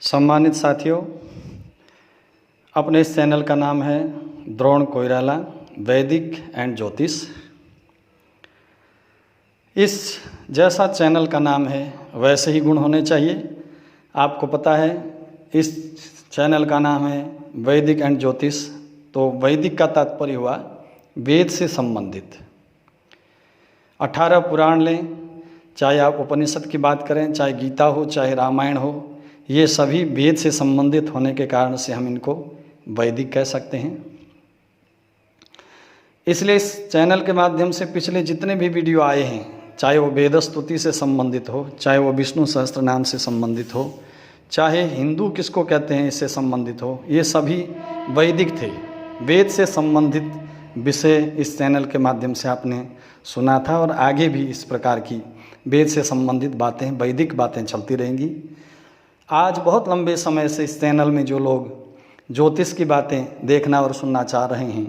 सम्मानित साथियों, अपने इस चैनल का नाम है द्रोण कोइराला वैदिक एंड ज्योतिष। इस जैसा चैनल का नाम है वैसे ही गुण होने चाहिए। आपको पता है इस चैनल का नाम है वैदिक एंड ज्योतिष, तो वैदिक का तात्पर्य हुआ वेद से संबंधित। 18 पुराण लें, चाहे आप उपनिषद की बात करें, चाहे गीता हो, चाहे रामायण हो, ये सभी वेद से संबंधित होने के कारण से हम इनको वैदिक कह सकते हैं। इसलिए इस चैनल के माध्यम से पिछले जितने भी वीडियो आए हैं, चाहे वो वेद स्तुति से संबंधित हो, चाहे वो विष्णु सहस्त्र नाम से संबंधित हो, चाहे हिंदू किसको कहते हैं इससे संबंधित हो, ये सभी वैदिक थे। वेद से संबंधित विषय इस चैनल के माध्यम से आपने सुना था और आगे भी इस प्रकार की वेद से संबंधित बातें, वैदिक बातें चलती रहेंगी। आज बहुत लंबे समय से इस चैनल में जो लोग ज्योतिष की बातें देखना और सुनना चाह रहे हैं,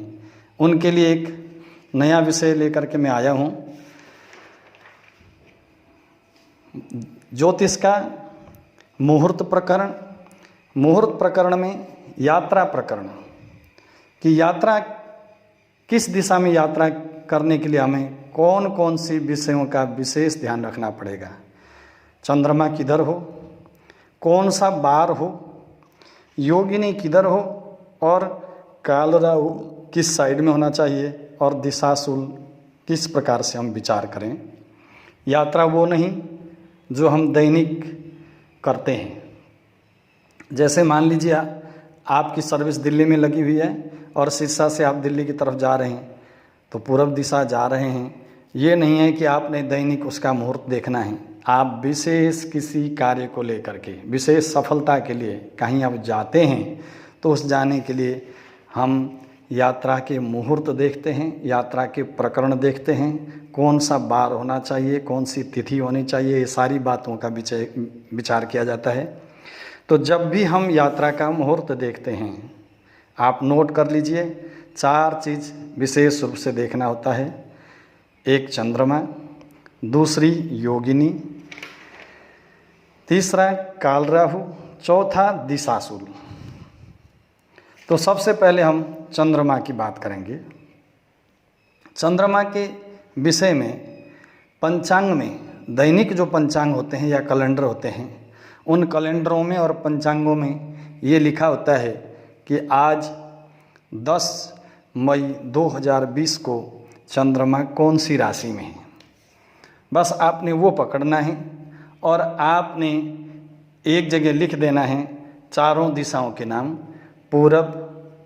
उनके लिए एक नया विषय लेकर के मैं आया हूँ। ज्योतिष का मुहूर्त प्रकरण। मुहूर्त प्रकरण में यात्रा प्रकरण कि यात्रा किस दिशा में यात्रा करने के लिए हमें कौन कौन सी विषयों का विशेष ध्यान रखना पड़ेगा। चंद्रमा किधर हो, कौन सा बार हो, योगिनी किधर हो और काल राहु किस साइड में होना चाहिए और दिशाशूल किस प्रकार से हम विचार करें। यात्रा वो नहीं जो हम दैनिक करते हैं। जैसे मान लीजिए आपकी सर्विस दिल्ली में लगी हुई है और सिरसा से आप दिल्ली की तरफ जा रहे हैं, तो पूर्व दिशा जा रहे हैं। ये नहीं है कि आपने दैनिक उसका मुहूर्त देखना है। आप विशेष किसी कार्य को लेकर के, विशेष सफलता के लिए कहीं आप जाते हैं, तो उस जाने के लिए हम यात्रा के मुहूर्त देखते हैं, यात्रा के प्रकरण देखते हैं, कौन सा बार होना चाहिए, कौन सी तिथि होनी चाहिए, ये सारी बातों का विचार किया जाता है। तो जब भी हम यात्रा का मुहूर्त देखते हैं, आप नोट कर लीजिए, 4 चीज़ विशेष रूप से देखना होता है। एक चंद्रमा, दूसरी योगिनी, तीसरा काल राहु, चौथा दिशाशूल। तो सबसे पहले हम चंद्रमा की बात करेंगे। चंद्रमा के विषय में पंचांग में, दैनिक जो पंचांग होते हैं या कैलेंडर होते हैं, उन कैलेंडरों में और पंचांगों में ये लिखा होता है कि आज 10 मई 2020 को चंद्रमा कौन सी राशि में है। बस आपने वो पकड़ना है और आपने एक जगह लिख देना है चारों दिशाओं के नाम, पूरब,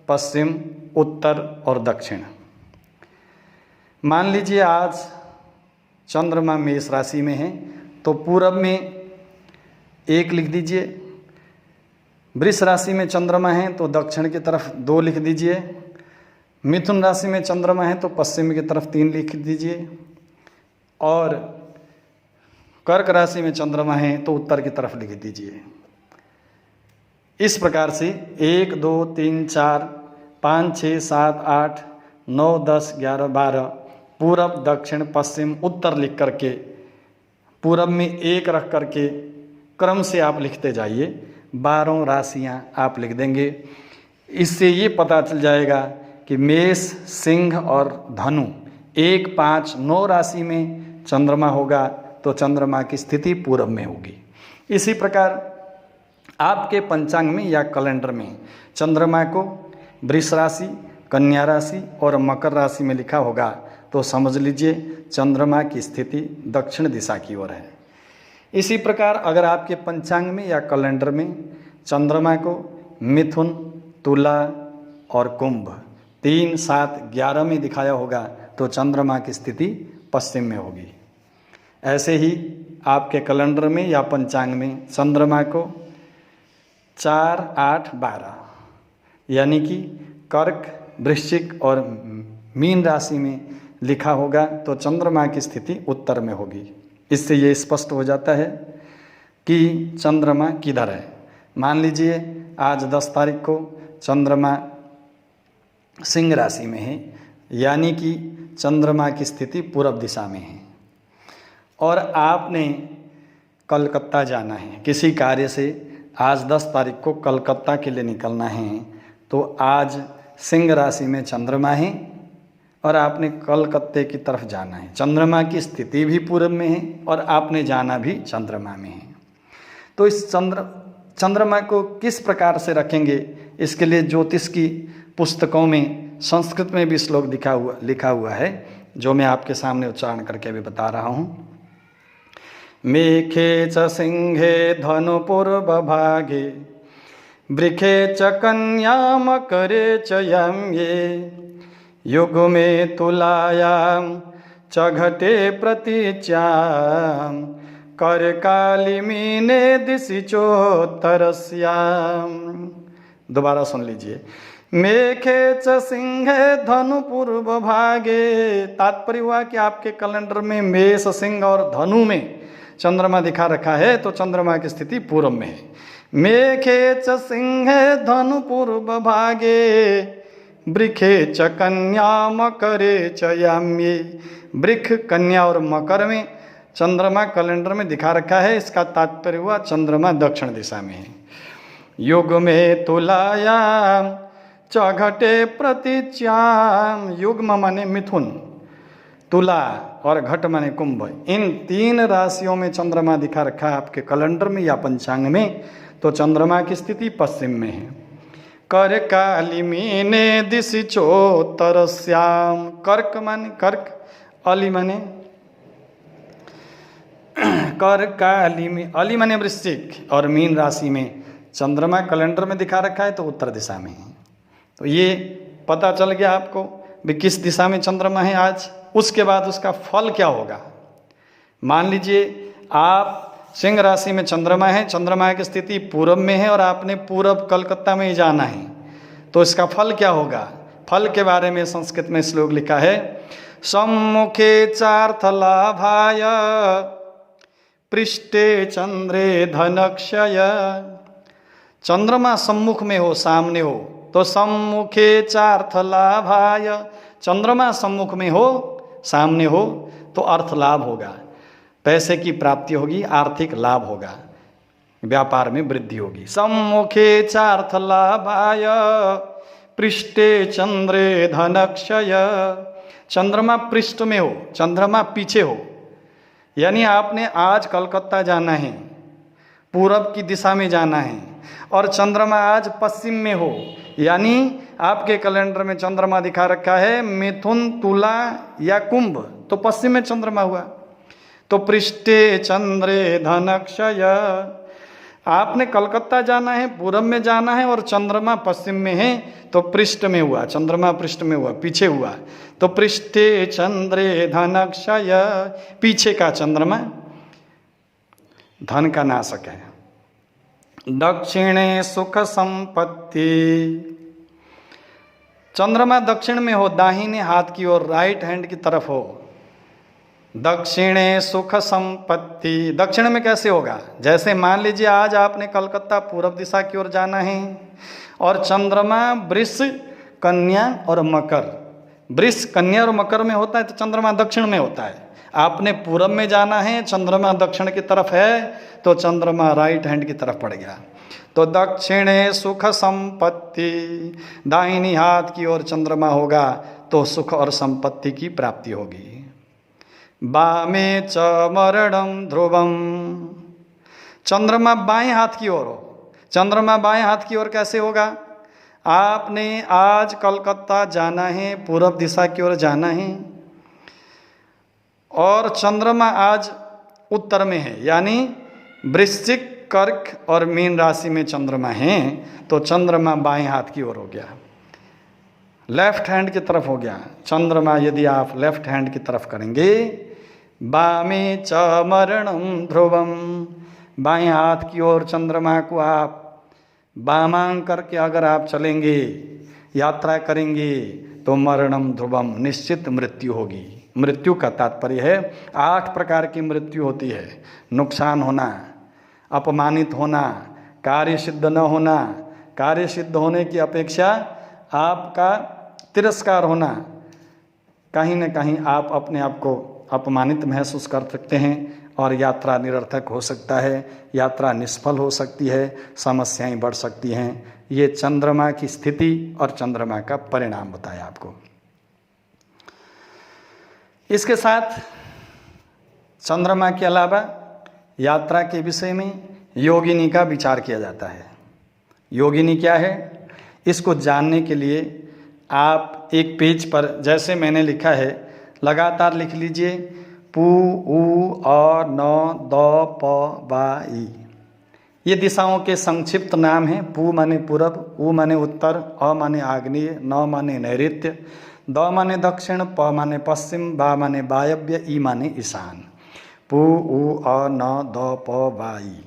पश्चिम, उत्तर और दक्षिण। मान लीजिए आज चंद्रमा मेष राशि में है, तो पूरब में 1 लिख दीजिए। वृष राशि में चंद्रमा है तो दक्षिण की तरफ 2 लिख दीजिए। मिथुन राशि में चंद्रमा है तो पश्चिम की तरफ 3 लिख दीजिए। और कर्क राशि में चंद्रमा है तो उत्तर की तरफ लिख दीजिए। इस प्रकार से 1 2 3 4 5 6 7 8 9 10 11 12 पूरब, दक्षिण, पश्चिम, उत्तर लिख करके, पूरब में 1 रख करके क्रम से आप लिखते जाइए। 12 राशियां आप लिख देंगे। इससे ये पता चल जाएगा कि मेष, सिंह और धनु 1 5 9 राशि में चंद्रमा होगा तो चंद्रमा की स्थिति पूरब में होगी। इसी प्रकार आपके पंचांग में या कैलेंडर में चंद्रमा को वृष राशि, कन्या राशि और मकर राशि में लिखा होगा तो समझ लीजिए चंद्रमा की स्थिति दक्षिण दिशा की ओर है। इसी प्रकार अगर आपके पंचांग में या कैलेंडर में चंद्रमा को मिथुन, तुला और कुंभ 3 7 11 में दिखाया होगा तो चंद्रमा की स्थिति पश्चिम में होगी। ऐसे ही आपके कैलेंडर में या पंचांग में चंद्रमा को 4 8 12 यानी कि कर्क, वृश्चिक और मीन राशि में लिखा होगा तो चंद्रमा की स्थिति उत्तर में होगी। इससे ये स्पष्ट हो जाता है कि चंद्रमा किधर है। मान लीजिए आज 10 तारीख को चंद्रमा सिंह राशि में है, यानी कि चंद्रमा की स्थिति पूर्व दिशा में है और आपने कलकत्ता जाना है किसी कार्य से, आज 10 तारीख को कलकत्ता के लिए निकलना है, तो आज सिंह राशि में चंद्रमा है और आपने कलकत्ते की तरफ जाना है। चंद्रमा की स्थिति भी पूरब में है और आपने जाना भी चंद्रमा में है। तो इस चंद्रमा को किस प्रकार से रखेंगे, इसके लिए ज्योतिष की पुस्तकों में संस्कृत में भी श्लोक लिखा हुआ है, जो मैं आपके सामने उच्चारण करके अभी बता रहा हूँ। मेखे च सिंहे धनु पूर्व भागे, वृखे च कन्या मकरे च याम्ये, युग्मे तुलायां च घटे प्रतीच्यां, करकाली मीने दिशि चोत्तरस्यां। दोबारा सुन लीजिए। मेखे च सिंहे धनु पूर्व भागे, तात्पर्य हुआ कि आपके कैलेंडर में मेष, सिंह और धनु में चंद्रमा दिखा रखा है, तो चंद्रमा की स्थिति पूर्व में है। मेखे च सिंहे धनु पूर्व भागे, वृखे च कन्या मकरे च याम्ये। वृक्ष, कन्या और मकर में चंद्रमा कैलेंडर में दिखा रखा है। इसका तात्पर्य हुआ चंद्रमा दक्षिण दिशा में है। युग में तुलायाम च घटे प्रतीच्याम, युग्म माने मिथुन, तुला और घट माने कुंभ। इन 3 राशियों में चंद्रमा दिखा रखा है आपके कैलेंडर में या पंचांग में, तो चंद्रमा की स्थिति पश्चिम में है। कर काली मीने दिशि चोत्तरस्याम, कर्क माने कर्क, अली माने कर काली में, अली माने वृश्चिक और मीन राशि में चंद्रमा कैलेंडर में दिखा रखा है, तो उत्तर दिशा में है। तो ये पता चल गया आपको भी किस दिशा में चंद्रमा है आज। उसके बाद उसका फल क्या होगा। मान लीजिए आप सिंह राशि में चंद्रमा है, चंद्रमा की स्थिति पूरब में है और आपने पूरब कलकत्ता में ही जाना है, तो इसका फल क्या होगा। फल के बारे में संस्कृत में श्लोक लिखा है। सम्मुखे चार्थ लाभाय, पृष्ठे चंद्रे धनक्षय। चंद्रमा सम्मुख में हो, सामने हो, तो सम्मुखे चार्थ लाभाय, चंद्रमा सम्मुख में हो, सामने हो, तो अर्थ लाभ होगा, पैसे की प्राप्ति होगी, आर्थिक लाभ होगा, व्यापार में वृद्धि होगी। सम्मुखे चार्थ लाभाय, पृष्ठे चंद्रे धनक्षय। चंद्रमा पृष्ठ में हो, चंद्रमा पीछे हो, यानी आपने आज कलकत्ता जाना है, पूरब की दिशा में जाना है, और चंद्रमा आज पश्चिम में हो, यानी आपके कैलेंडर में चंद्रमा दिखा रखा है मिथुन, तुला या कुंभ, तो पश्चिम में चंद्रमा हुआ। तो पृष्ठे चंद्रे धनक्षय, आपने कलकत्ता जाना है, पूरब में जाना है और चंद्रमा पश्चिम में है, तो पृष्ठ में हुआ, चंद्रमा पृष्ठ में हुआ, पीछे हुआ, तो पृष्ठे चंद्रे धनक्षय, पीछे का चंद्रमा धन का नाशक है। दक्षिणे सुख संपत्ति, चंद्रमा दक्षिण में हो, दाहिने हाथ की ओर, राइट हैंड की तरफ हो। दक्षिणे सुख संपत्ति, दक्षिण में कैसे होगा, जैसे मान लीजिए आज आपने कलकत्ता पूर्व दिशा की ओर जाना है और चंद्रमा वृष, कन्या और मकर, वृष, कन्या और मकर में होता है, तो चंद्रमा दक्षिण में होता है। आपने पूरब में जाना है, चंद्रमा दक्षिण की तरफ है, तो चंद्रमा राइट हैंड की तरफ पड़ गया। तो दक्षिणे सुख संपत्ति, दाहिनी हाथ की ओर चंद्रमा होगा तो सुख और संपत्ति की प्राप्ति होगी। बामे च मरणम ध्रुवम, चंद्रमा बाएं हाथ की ओर हो, चंद्रमा बाएं हाथ की ओर कैसे होगा। आपने आज कलकत्ता जाना है, पूरब दिशा की ओर जाना है, और चंद्रमा आज उत्तर में है, यानी वृश्चिक, कर्क और मीन राशि में चंद्रमा है, तो चंद्रमा बाएं हाथ की ओर हो गया, लेफ्ट हैंड की तरफ हो गया। चंद्रमा यदि आप लेफ्ट हैंड की तरफ करेंगे, बामे च मरणम ध्रुवम, बाएं हाथ की ओर चंद्रमा को आप बामांग करके अगर आप चलेंगे, यात्रा करेंगे, तो मरणम ध्रुवम, निश्चित मृत्यु होगी। मृत्यु का तात्पर्य है 8 प्रकार की मृत्यु होती है। नुकसान होना, अपमानित होना, कार्य सिद्ध न होना, कार्य सिद्ध होने की अपेक्षा आपका तिरस्कार होना, कहीं न कहीं आप अपने आप को अपमानित महसूस कर सकते हैं और यात्रा निरर्थक हो सकता है, यात्रा निष्फल हो सकती है, समस्याएं बढ़ सकती हैं। ये चंद्रमा की स्थिति और चंद्रमा का परिणाम बताया आपको। इसके साथ चंद्रमा के अलावा यात्रा के विषय में योगिनी का विचार किया जाता है। योगिनी क्या है, इसको जानने के लिए आप एक पेज पर जैसे मैंने लिखा है लगातार लिख लीजिए, पू उ अ न द प बा ई। ये दिशाओं के संक्षिप्त नाम हैं। पू माने पूरब, उ माने उत्तर, अ माने आग्नेय, न माने नैऋत्य, द माने दक्षिण, प माने पश्चिम, बा माने वायव्य, ई माने ईशान। पू उ अ न द प बा ई।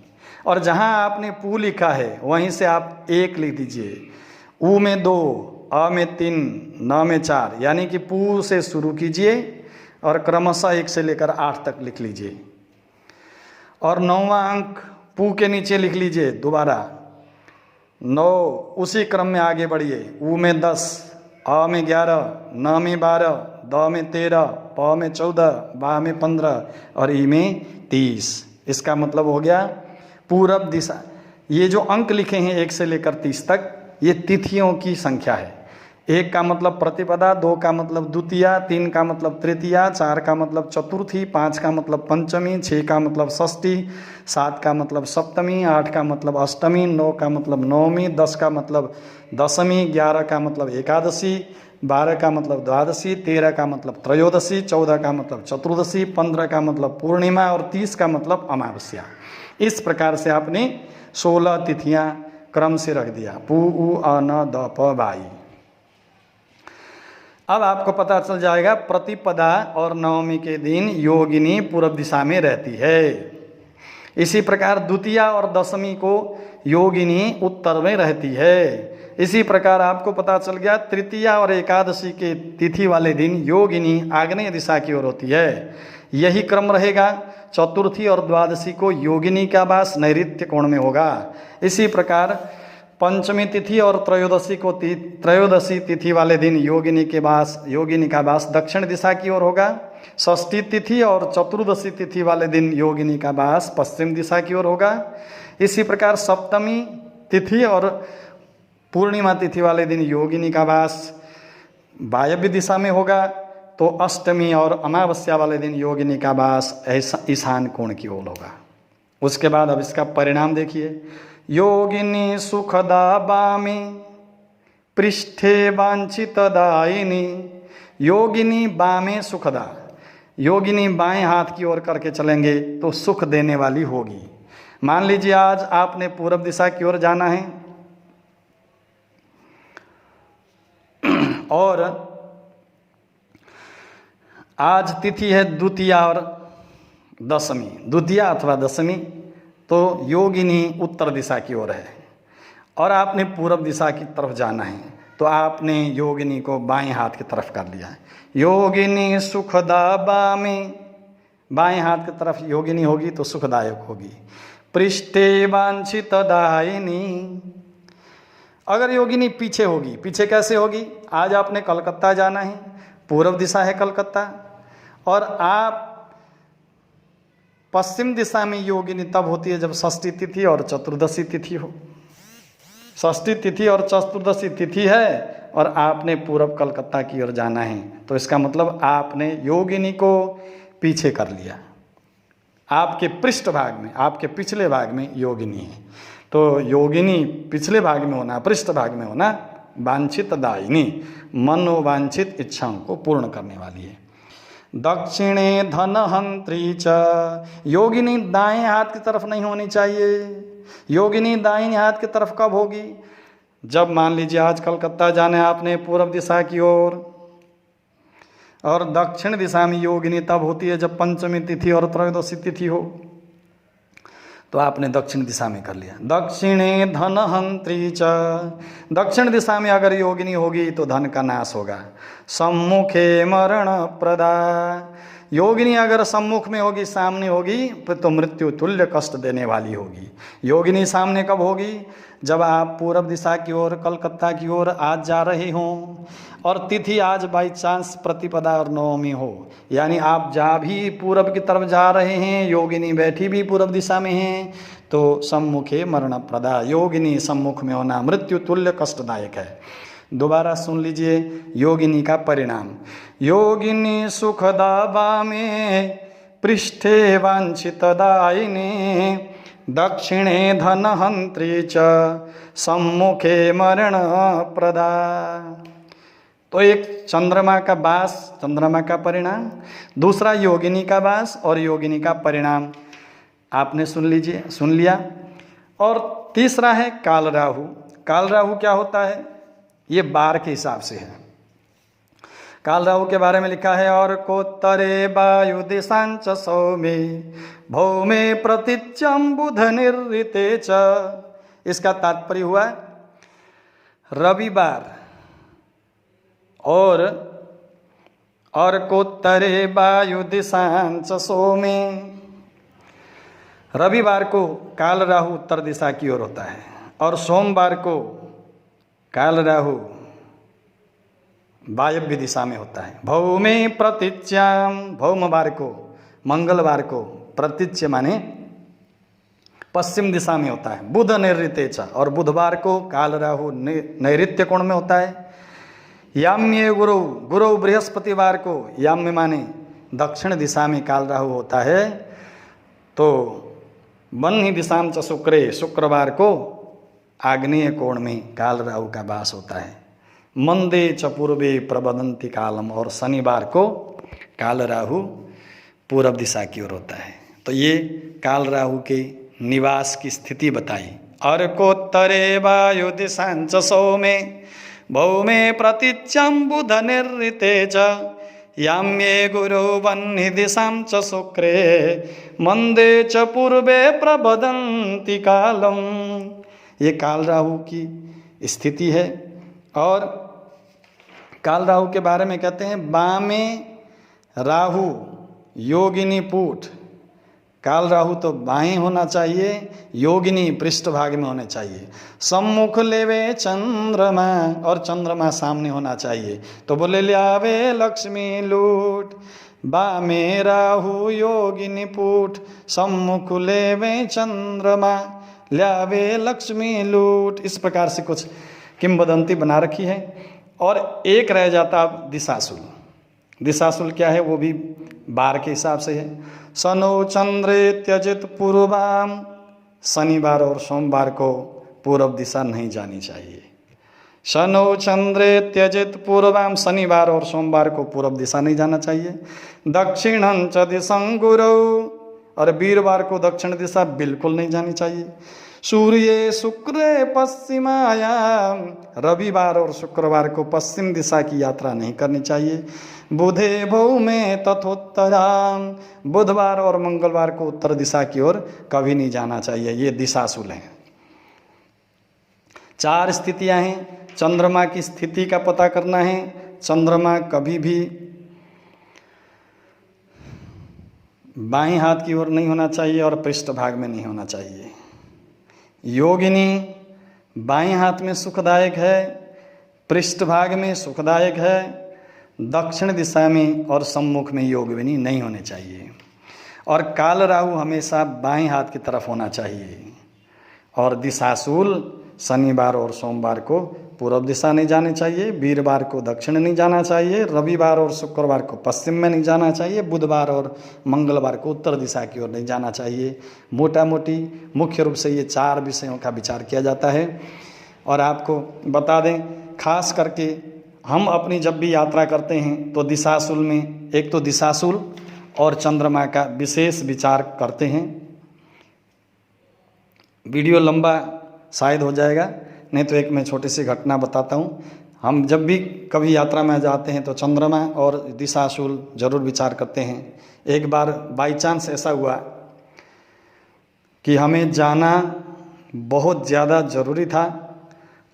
और जहाँ आपने पू लिखा है वहीं से आप 1 लिख दीजिए, उ में 2, अ में 3, न में 4, यानी कि पू से शुरू कीजिए और क्रमशः 1 से लेकर 8 तक लिख लीजिए। और 9वां अंक पू के नीचे लिख लीजिए दोबारा 9, उसी क्रम में आगे बढ़िए। उ में 10, अ में 11, न में 12, द में 13, प में 14, बा में 15 और ई में 30। इसका मतलब हो गया पूरब दिशा। ये जो अंक लिखे हैं 1 से लेकर 30 तक, ये तिथियों की संख्या है। 1 का मतलब प्रतिपदा, 2 का मतलब द्वितीया, 3 का मतलब तृतीया, 4 का मतलब चतुर्थी, 5 का मतलब पंचमी, 6 का मतलब षष्ठी, 7 का मतलब सप्तमी, 8 का मतलब अष्टमी, 9 का मतलब नवमी, 10 का मतलब दशमी, 11 का मतलब एकादशी, 12 का मतलब द्वादशी, 13 का मतलब त्रयोदशी, 14 का मतलब चतुर्दशी, 15 का मतलब पूर्णिमा और 30 का मतलब अमावस्या। इस प्रकार से आपने 16 तिथियां क्रम से रख दिया, पू उ अ न द प बा ई। अब आपको पता चल जाएगा प्रतिपदा और नवमी के दिन योगिनी पूर्व दिशा में रहती है। इसी प्रकार द्वितीया और दशमी को योगिनी उत्तर में रहती है। इसी प्रकार आपको पता चल गया तृतीया और एकादशी के तिथि वाले दिन योगिनी आग्नेय दिशा की ओर होती है। यही क्रम रहेगा। चतुर्थी और द्वादशी को योगिनी का वास नैऋत्य कोण में होगा। इसी प्रकार पंचमी तिथि और त्रयोदशी तिथि वाले दिन योगिनी का वास दक्षिण दिशा की ओर होगा। षष्ठी तिथि और चतुर्दशी तिथि वाले दिन योगिनी का वास पश्चिम दिशा की ओर होगा। इसी प्रकार सप्तमी तिथि और पूर्णिमा तिथि वाले दिन योगिनी का वास वायव्य दिशा में होगा। तो अष्टमी और अमावस्या वाले दिन योगिनी का वास ईशान कोण की ओर होगा। उसके बाद अब इसका परिणाम देखिए, योगिनी सुखदा बामी पृष्ठे वांछित दायिनी। योगिनी बामे सुखदा, योगिनी बाएं हाथ की ओर करके चलेंगे तो सुख देने वाली होगी। मान लीजिए आज आपने पूर्व दिशा की ओर जाना है और आज तिथि है द्वितीया और दशमी, द्वितीया अथवा दशमी, तो योगिनी उत्तर दिशा की ओर है और आपने पूर्व दिशा की तरफ जाना है तो आपने योगिनी को बाएं हाथ की तरफ कर लिया है। योगिनी सुखदा बामे, बाएं हाथ की तरफ योगिनी होगी तो सुखदायक होगी। पृष्ठे वांछित दायिनी, अगर योगिनी पीछे होगी, पीछे कैसे होगी? आज आपने कलकत्ता जाना है, पूर्व दिशा है कलकत्ता, और आप पश्चिम दिशा में योगिनी तब होती है जब षष्ठी तिथि और चतुर्दशी तिथि हो। षष्ठी तिथि और चतुर्दशी तिथि है और आपने पूर्व कलकत्ता की ओर जाना है तो इसका मतलब आपने योगिनी को पीछे कर लिया। आपके पृष्ठ भाग में, आपके पिछले भाग में योगिनी है, तो योगिनी पिछले भाग में होना, पृष्ठ भाग में होना वांछित दायिनी, मनोवांछित इच्छाओं को पूर्ण करने वाली है। दक्षिणे धनहंत्री च, योगिनी दाएं हाथ की तरफ नहीं होनी चाहिए। योगिनी दाहिने हाथ की तरफ कब होगी? जब मान लीजिए आज कलकत्ता जाना है आपने पूर्व दिशा की ओर, और दक्षिण दिशा में योगिनी तब होती है जब पंचमी तिथि और त्रयोदशी तिथि हो, तो आपने दक्षिण दिशा में कर लिया। दक्षिणे धनहंत्री च, दक्षिण दिशा में अगर योगिनी होगी तो धन का नाश होगा। सम्मुखे मरण प्रदा, योगिनी अगर सम्मुख में होगी, सामने होगी, तो मृत्यु तुल्य कष्ट देने वाली होगी। योगिनी सामने कब होगी? जब आप पूर्व दिशा की ओर, कलकत्ता की ओर आज जा रहे हों और तिथि आज बाई चांस प्रतिपदा और नवमी हो, यानी आप जहाँ भी पूरब की तरफ जा रहे हैं, योगिनी बैठी भी पूरब दिशा में हैं, तो सम्मुखे मरण प्रदा, योगिनी सम्मुख में होना मृत्यु तुल्य कष्टदायक है। दोबारा सुन लीजिए योगिनी का परिणाम। योगिनी सुखदा वामे पृष्ठे वांछितदायिनी दक्षिणे धनहंत्री च सम्मुखे मरण प्रदा। तो एक चंद्रमा का वास, चंद्रमा का परिणाम, दूसरा योगिनी का वास और योगिनी का परिणाम आपने सुन लिया। और तीसरा है काल राहु। काल राहु क्या होता है? ये बार के हिसाब से है। काल राहु के बारे में लिखा है, और कोत्तरे वायु दिशांच सौमे भौमे प्रतिच्यम बुध निर्ऋते च। इसका तात्पर्य हुआ रविवार और कोत्तरे वायु दिशांच सौमे, रविवार को काल राहु उत्तर दिशा की ओर होता है और सोमवार को काल राहु वायव्य दिशा में होता है। भौमे प्रतिच्याम, भौमवार को, मंगलवार को, प्रतीच्य माने पश्चिम दिशा में होता है। बुध नैऋत्य, और बुधवार को काल राहु नैऋत्य कोण में होता है। याम्य गुरु, गुरु बृहस्पतिवार को, याम्य माने दक्षिण दिशा में काल राहु होता है। तो बन्ही दिशा में शुक्रे, शुक्रवार को आग्नेय कोण में काल राहु का वास होता है। मंदे च पूर्वे प्रबदंती कालम, और शनिवार को काल राहु पूर्व दिशा की ओर होता है। तो ये काल राहु के निवास की स्थिति बताई। अर्कोत्तरे वायु दिशांच सौमे भौमे प्रतिच्यम बुध निर्ऋते च याम्ये गुरु वह्नि दिशां च शुक्रे मंदे च पूर्वे प्रबदंती कालम। ये काल राहु की स्थिति है। और काल राहु के बारे में कहते हैं, बामे राहु योगिनी पूठ। काल राहु तो बाएं होना चाहिए, योगिनी पृष्ठभाग में होने चाहिए। सम्मुख लेवे चंद्रमा, और चंद्रमा सामने होना चाहिए। तो बोले ल्यावे लक्ष्मी लूट, बामे राहु योगिनी पूठ, सम्मुख लेवे चंद्रमा, ल्यावे लक्ष्मी लूट। इस प्रकार से कुछ किंवदंती बना रखी है। और एक रह जाता अब दिशाशूल। दिशाशूल क्या है? वो भी बार के हिसाब से है। शनो चंद्रे त्यजित पूर्वाम, शनिवार और सोमवार को पूर्व दिशा नहीं जानी चाहिए। शनो चंद्रे त्यजित पूर्वाम, शनिवार और सोमवार को पूर्व दिशा नहीं जाना चाहिए। दक्षिणं च दिशं गुरौ, और वीरवार को दक्षिण दिशा बिल्कुल नहीं जानी चाहिए। सूर्य शुक्र पश्चिमायाम, रविवार और शुक्रवार को पश्चिम दिशा की यात्रा नहीं करनी चाहिए। बुधे भौमे तथोत्तराम, बुधवार और मंगलवार को उत्तर दिशा की ओर कभी नहीं जाना चाहिए। ये दिशाशूल हैं। 4 स्थितियां हैं। चंद्रमा की स्थिति का पता करना है। चंद्रमा कभी भी बाएं हाथ की ओर नहीं होना चाहिए और पृष्ठभाग में नहीं होना चाहिए। योगिनी बाएं हाथ में सुखदायक है, पृष्ठभाग में सुखदायक है, दक्षिण दिशा में और सम्मुख में योगिनी नहीं होने चाहिए। और काल राहु हमेशा बाएं हाथ की तरफ होना चाहिए। और दिशाशूल शनिवार और सोमवार को पूर्व दिशा नहीं जानी चाहिए, वीरवार को दक्षिण नहीं जाना चाहिए, रविवार और शुक्रवार को पश्चिम में नहीं जाना चाहिए, बुधवार और मंगलवार को उत्तर दिशा की ओर नहीं जाना चाहिए। मोटा मोटी मुख्य रूप से ये 4 विषयों का विचार किया जाता है। और आपको बता दें, खास करके हम अपनी जब भी यात्रा करते हैं तो दिशाशूल में, एक तो दिशाशूल और चंद्रमा का विशेष विचार करते हैं। वीडियो लंबा शायद हो जाएगा, नहीं तो एक मैं छोटी सी घटना बताता हूँ। हम जब भी कभी यात्रा में जाते हैं तो चंद्रमा और दिशाशूल जरूर विचार करते हैं। एक बार बाई चांस ऐसा हुआ कि हमें जाना बहुत ज़्यादा ज़रूरी था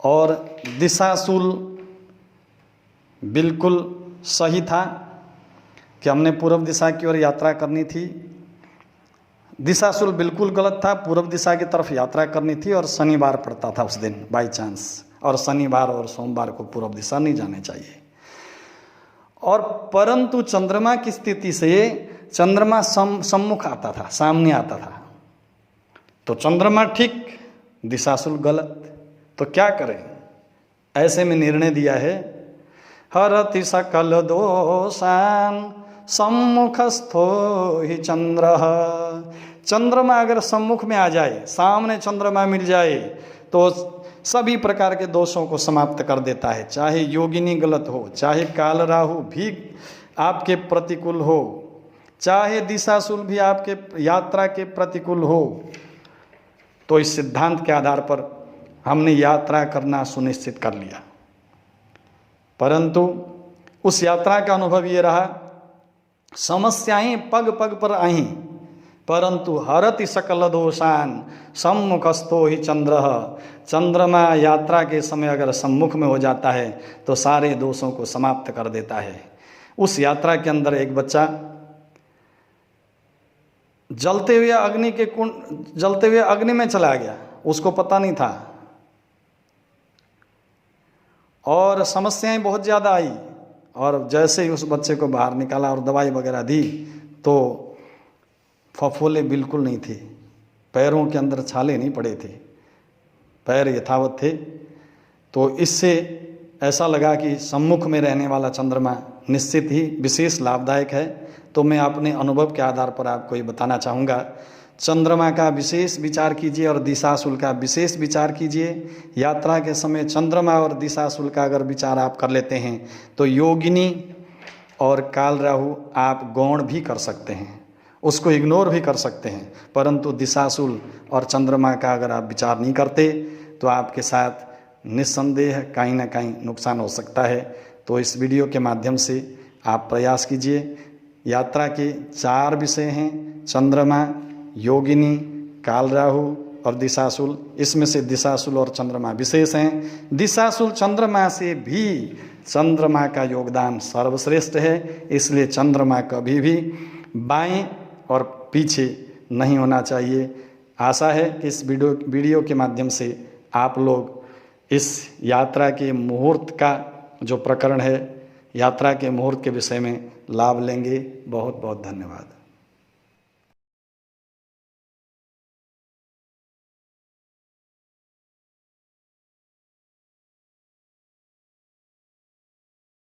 और दिशाशूल बिल्कुल सही था कि हमने पूर्व दिशा की ओर यात्रा करनी थी। दिशाशूल बिल्कुल गलत था, पूर्व दिशा की तरफ यात्रा करनी थी और शनिवार पड़ता था उस दिन बाई चांस, और शनिवार और सोमवार को पूर्व दिशा नहीं जाने चाहिए। और परंतु चंद्रमा की स्थिति से चंद्रमा सम्मुख आता था, सामने आता था। तो चंद्रमा ठीक, दिशाशूल गलत। तो क्या करें? ऐसे में निर्णय दिया है, हरति सकल दोषान सम्मुखस्थो ही चंद्र। चंद्रमा अगर सम्मुख में आ जाए, सामने चंद्रमा मिल जाए, तो सभी प्रकार के दोषों को समाप्त कर देता है। चाहे योगिनी गलत हो, चाहे काल राहु भी आपके प्रतिकूल हो, चाहे दिशाशूल भी आपके यात्रा के प्रतिकूल हो। तो इस सिद्धांत के आधार पर हमने यात्रा करना सुनिश्चित कर लिया। परंतु उस यात्रा का अनुभव ये रहा, समस्याएं पग पग पर आई, परंतु हरति सकल दोषान सम्मुखस्थो ही चंद्र। चंद्रमा यात्रा के समय अगर सम्मुख में हो जाता है तो सारे दोषों को समाप्त कर देता है। उस यात्रा के अंदर एक बच्चा जलते हुए अग्नि में चला गया, उसको पता नहीं था, और समस्याएं बहुत ज़्यादा आई। और जैसे ही उस बच्चे को बाहर निकाला और दवाई वगैरह दी तो फफोले बिल्कुल नहीं थे, पैरों के अंदर छाले नहीं पड़े थे, पैर यथावत थे। तो इससे ऐसा लगा कि सम्मुख में रहने वाला चंद्रमा निश्चित ही विशेष लाभदायक है। तो मैं अपने अनुभव के आधार पर आपको ये बताना चाहूँगा, चंद्रमा का विशेष विचार कीजिए और दिशाशूल का विशेष विचार कीजिए। यात्रा के समय चंद्रमा और दिशाशूल का अगर विचार आप कर लेते हैं तो योगिनी और काल राहु आप गौण भी कर सकते हैं, उसको इग्नोर भी कर सकते हैं। परंतु दिशाशूल और चंद्रमा का अगर आप विचार नहीं करते तो आपके साथ निस्संदेह कहीं ना कहीं नुकसान हो सकता है। तो इस वीडियो के माध्यम से आप प्रयास कीजिए। यात्रा के 4 विषय हैं, चंद्रमा, योगिनी, काल राहु और दिशाशूल। इसमें से दिशाशूल और चंद्रमा विशेष हैं। दिशाशूल चंद्रमा से भी चंद्रमा का योगदान सर्वश्रेष्ठ है, इसलिए चंद्रमा कभी भी बाएं और पीछे नहीं होना चाहिए। आशा है कि इस वीडियो के माध्यम से आप लोग इस यात्रा के मुहूर्त का जो प्रकरण है, यात्रा के मुहूर्त के विषय में लाभ लेंगे। बहुत बहुत धन्यवाद।